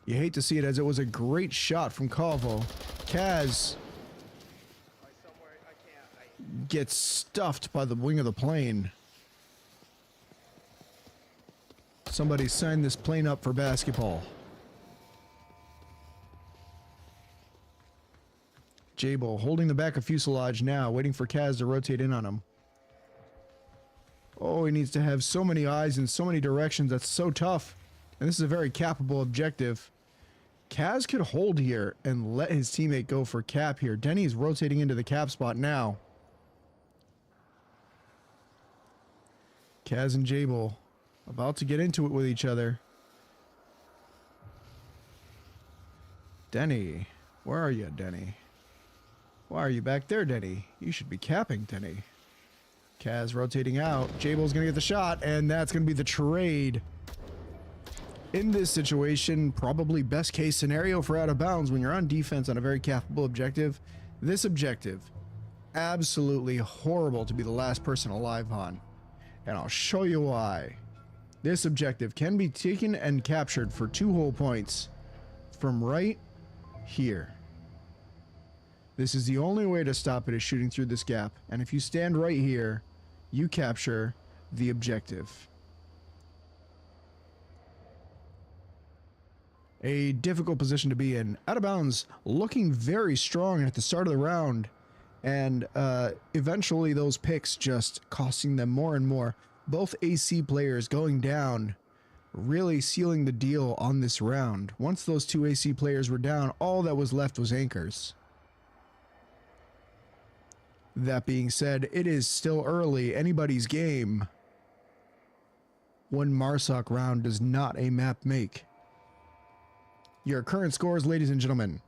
You hate to see it, as it was a great shot from Calvo. Kaz gets stuffed by the wing of the plane. Somebody sign this plane up for basketball. Jable holding the back of fuselage now, waiting for Kaz to rotate in on him. Oh, he needs to have so many eyes in so many directions. That's so tough. And this is a very capable objective. Kaz could hold here and let his teammate go for cap here. Denny's rotating into the cap spot now. Kaz and Jable about to get into it with each other. Denny, where are you, Denny? Why are you back there, Denny? You should be capping, Denny. Kaz rotating out. Jable's gonna get the shot, and that's gonna be the trade. In this situation, probably best case scenario for out of bounds when you're on defense on a very capable objective. This objective, absolutely horrible to be the last person alive on. And I'll show you why. This objective can be taken and captured for 2 whole points from right here. This is the only way to stop it, is shooting through this gap. And if you stand right here, you capture the objective. A difficult position to be in. Out of bounds, looking very strong at the start of the round. And eventually those picks just costing them more and more. Both AC players going down, really sealing the deal on this round. Once those 2 AC players were down, all that was left was anchors. That being said, it is still early, anybody's game. One Marsoc round does not a map make. Your current scores, ladies and gentlemen.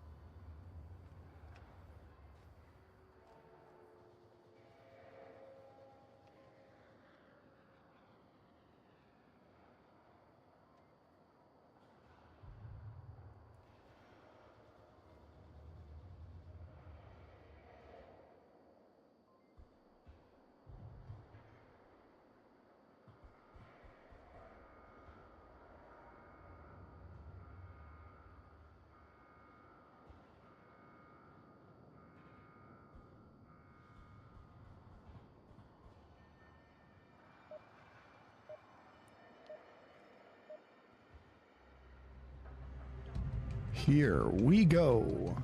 Here we go.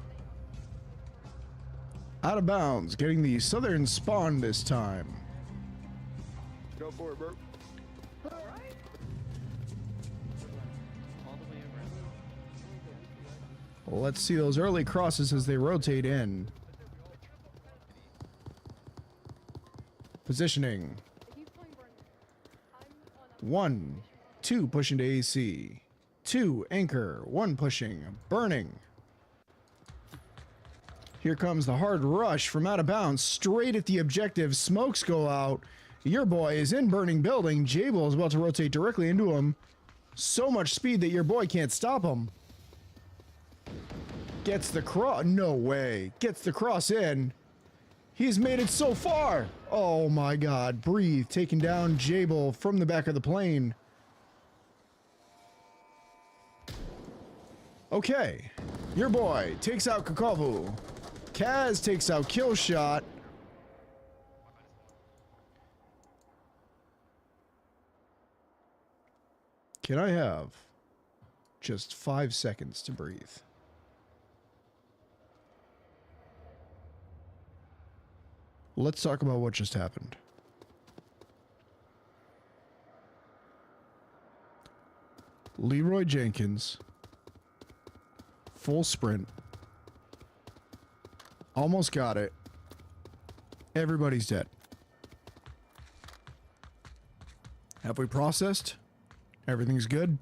Out of bounds, getting the southern spawn this time. Go for it, bro. All the way around. Let's see those early crosses as they rotate in. Positioning. He's playing burn. I'm on 1, 2 pushing to AC. 2 anchor. 1 pushing. Burning. Here comes the hard rush from out of bounds. Straight at the objective. Smokes go out. Your boy is in burning building. Jable is about to rotate directly into him. So much speed that your boy can't stop him. Gets the cross. No way. Gets the cross in. He's made it so far. Oh my god. Breathe. Taking down Jable from the back of the plane. Okay. Your boy takes out Kakavu. Kaz takes out Killshot. Can I have just 5 seconds to breathe? Let's talk about what just happened. Leroy Jenkins, full sprint, almost got it. Everybody's dead. Have we processed? Everything's good.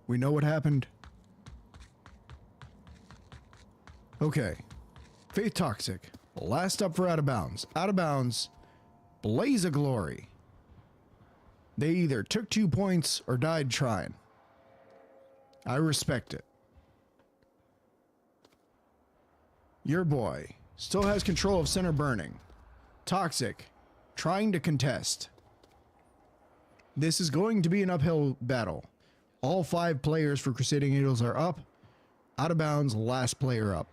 We know what happened. Okay. Faith Toxic. Last up for out of bounds. Out of bounds. Blaze of Glory. They either took 2 points or died trying. I respect it. Your boy still has control of center burning. Toxic. Trying to contest. This is going to be an uphill battle. All 5 players for Crusading Angels are up. Out of bounds, last player up.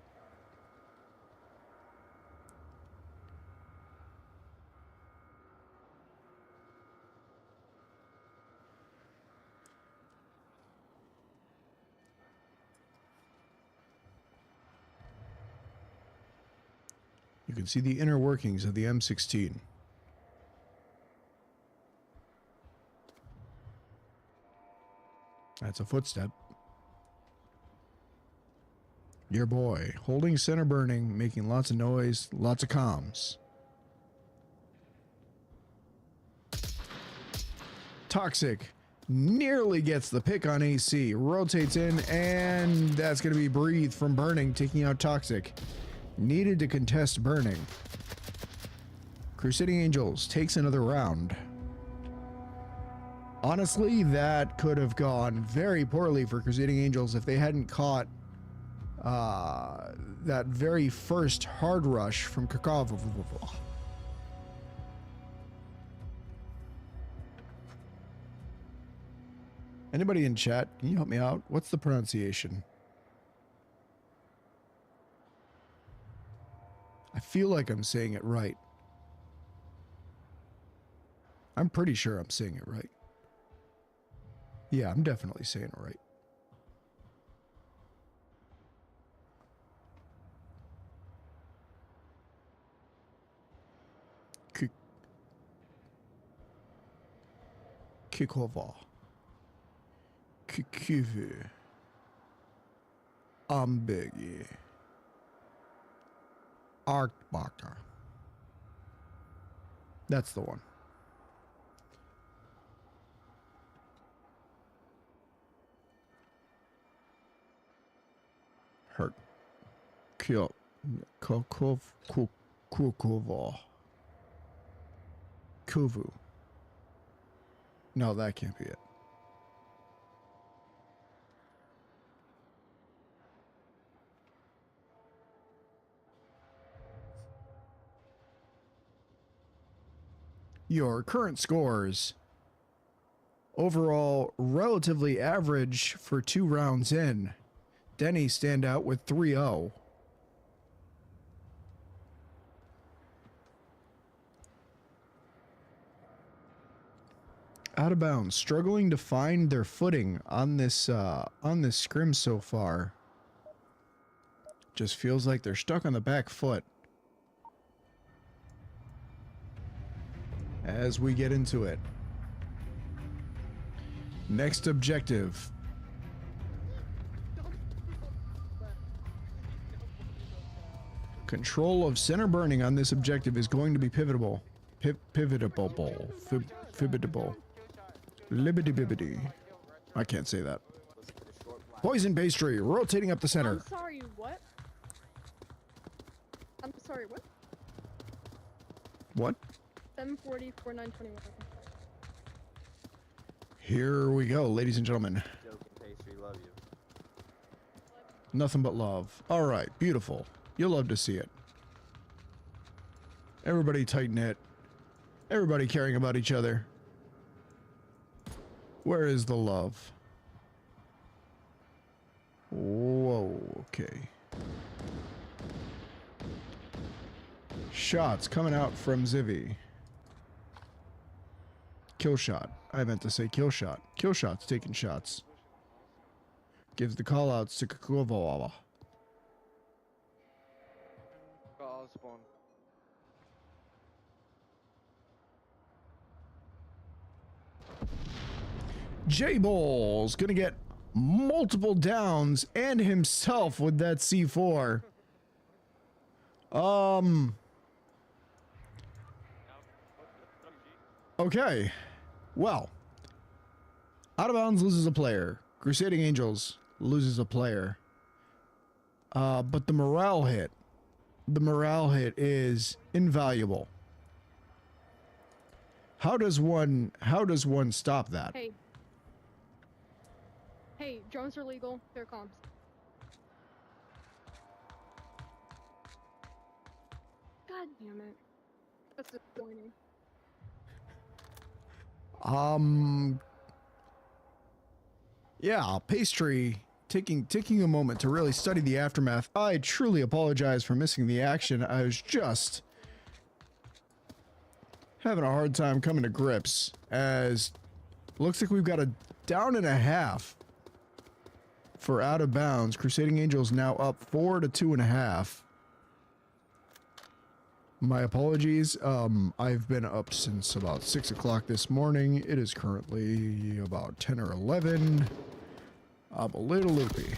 can see the inner workings of the M16. That's a footstep. Your boy, holding center burning, making lots of noise, lots of comms. Toxic nearly gets the pick on AC, rotates in, and that's going to be Breathe from Burning, taking out Toxic. Needed to contest Burning. Crusading Angels takes another round. Honestly, that could have gone very poorly for Crusading Angels if they hadn't caught that very first hard rush from Kakov. Anybody in chat, can you help me out? What's the pronunciation? I feel like I'm saying it right. I'm pretty sure I'm saying it right. Yeah, I'm definitely saying it right. Kikova. Kikivu. Ambegi. Arkbacher. That's the one. Hurt. Kill. Kokov. Kukova. Kuvu. No, that can't be it. Your current scores. Overall, relatively average for 2 rounds in. Denny stand out with 3-0. Out of bounds, struggling to find their footing on this scrim so far. Just feels like they're stuck on the back foot. As we get into it. Next objective. Control of center burning on this objective is going to be pivotable. Pivotable. Fibitable. Libbity bibbity. I can't say that. Poison pastry, rotating up the center. I'm sorry, what? I'm sorry, what? What? 740 for 921. Here we go, ladies and gentlemen. Joking pastry, love you. Nothing but love. All right, beautiful. You'll love to see it. Everybody tight knit. Everybody caring about each other. Where is the love? Whoa, okay. Shots coming out from Zivy. Kill shot. I meant to say kill shot. Kill shot's taking shots. Gives the call outs to Kakuvawa. Got spawn. J-Ball's gonna get multiple downs and himself with that C4. Okay. Well. Out of bounds loses a player. Crusading Angels loses a player. But the morale hit. The morale hit is invaluable. How does one stop that? Hey. Hey, drones are legal. Fair comms. God damn it. That's disappointing. Yeah, Pastry taking a moment to really study the aftermath. I truly apologize for missing the action. I was just having a hard time coming to grips, as looks like we've got a down and a half for out of bounds. Crusading Angels now up 4 to 2.5. My apologies. I've been up since about 6 o'clock this morning. It is currently about 10 or 11. I'm a little loopy.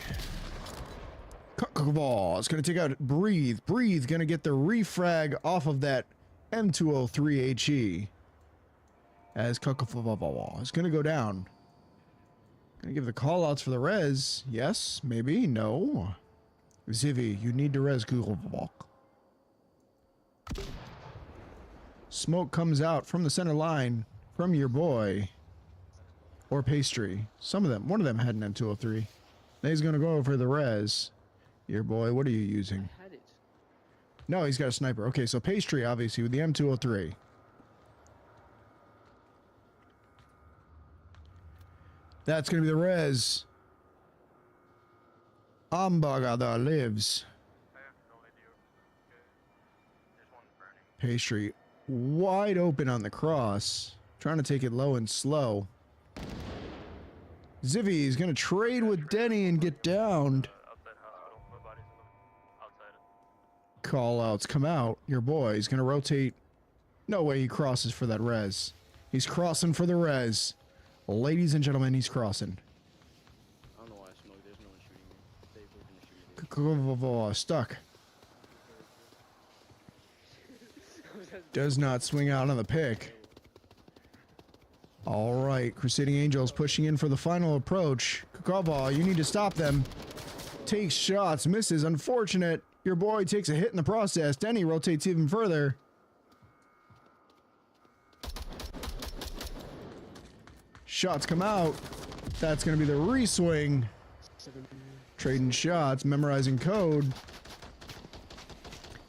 Ball. It's going to take out Breathe. Breathe. Going to get the refrag off of that M203HE. As Cuckaball is going to go down. Going to give the call outs for the res. Yes, maybe, no. Zivy, you need to res Cuckaball. Smoke comes out from the center line from your boy. Or Pastry. Some of them. One of them had an M203. Now he's going to go for the res. Your boy, what are you using? I had it. No, he's got a sniper. Okay, so Pastry, obviously, with the M203. That's going to be the res. Ambagada lives. Pastry wide open on the cross. Trying to take it low and slow. Zivvy is going to trade with Denny and get downed. Call outs come out. Your boy is going to rotate. No way he crosses for that res. He's crossing for the res. Ladies and gentlemen, he's crossing. I don't know why I smoked. There's no one shooting me. They were gonna shoot me. Stuck. Does not swing out on the pick. All right, Crusading Angels pushing in for the final approach. Kukava, you need to stop them. Takes shots, misses. Unfortunate. Your boy takes a hit in the process. Denny rotates even further. Shots come out. That's going to be the re-swing. Trading shots, memorizing code.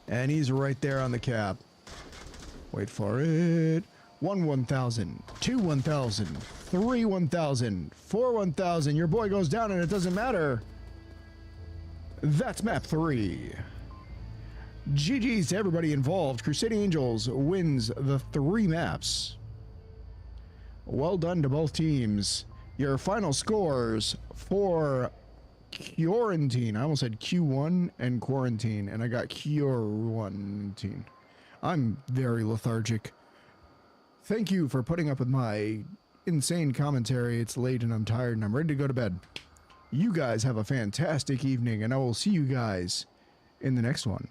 And he's right there on the cap. Wait for it. 1 1,000, 2 1,000, 3 1,000, 4 1,000. Your boy goes down and it doesn't matter. That's map 3. GG's to everybody involved. Crusading Angels wins the 3 maps. Well done to both teams. Your final scores for Quarantine. I almost said Q1 and Quarantine, and I got Quarantine. I'm very lethargic. Thank you for putting up with my insane commentary. It's late and I'm tired and I'm ready to go to bed. You guys have a fantastic evening, and I will see you guys in the next one.